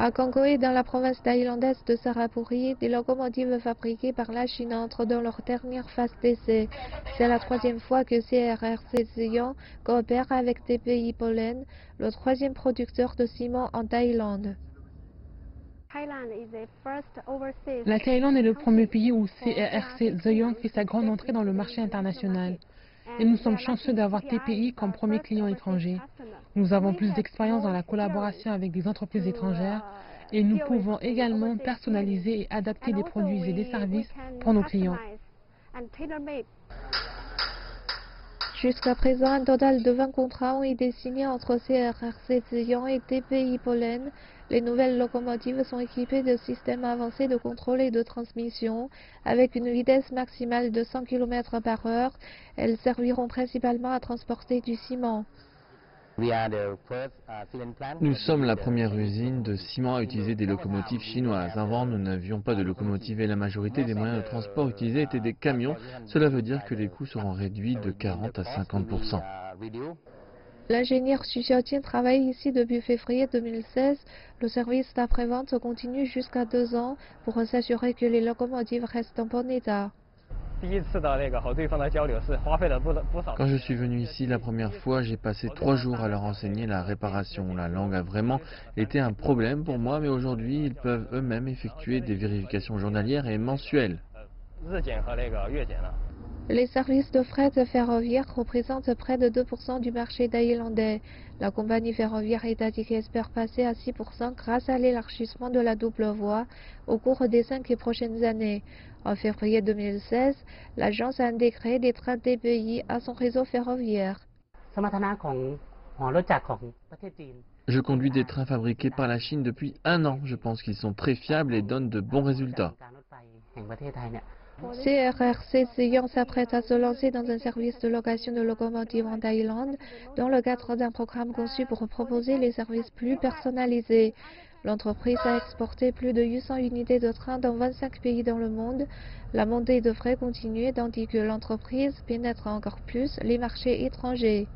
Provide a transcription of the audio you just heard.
À Kongoé, dans la province thaïlandaise de Sarapuri, des locomotives fabriquées par la Chine entrent dans leur dernière phase d'essai. C'est la troisième fois que CRRC Sion coopère avec TPI Pollen, le troisième producteur de ciment en Thaïlande. La Thaïlande est le premier pays où CRRC Zhejiang fait sa grande entrée dans le marché international. Et nous sommes chanceux d'avoir TPI comme premier client étranger. Nous avons plus d'expérience dans la collaboration avec des entreprises étrangères et nous pouvons également personnaliser et adapter des produits et des services pour nos clients. Jusqu'à présent, un total de 20 contrats ont été signés entre CRRC Sion et TPI Pollen. Les nouvelles locomotives sont équipées de systèmes avancés de contrôle et de transmission avec une vitesse maximale de 100 km/h. Elles serviront principalement à transporter du ciment. Nous sommes la première usine de ciment à utiliser des locomotives chinoises. Avant, nous n'avions pas de locomotives et la majorité des moyens de transport utilisés étaient des camions. Cela veut dire que les coûts seront réduits de 40 à 50%. L'ingénieur Xu Xiaoqin travaille ici depuis février 2016. Le service d'après-vente continue jusqu'à 2 ans pour s'assurer que les locomotives restent en bon état. Quand je suis venu ici la première fois, j'ai passé 3 jours à leur enseigner la réparation. La langue a vraiment été un problème pour moi, mais aujourd'hui, ils peuvent eux-mêmes effectuer des vérifications journalières et mensuelles. Les services de fret ferroviaire représentent près de 2% du marché thaïlandais. La compagnie ferroviaire étatique espère passer à 6% grâce à l'élargissement de la double voie au cours des 5 prochaines années. En février 2016, l'agence a intégré des trains TPI à son réseau ferroviaire. Je conduis des trains fabriqués par la Chine depuis 1 an. Je pense qu'ils sont très fiables et donnent de bons résultats. CRRC Sion s'apprête à se lancer dans un service de location de locomotives en Thaïlande dans le cadre d'un programme conçu pour proposer les services plus personnalisés. L'entreprise a exporté plus de 800 unités de trains dans 25 pays dans le monde. La montée devrait continuer tandis que l'entreprise pénètre encore plus les marchés étrangers.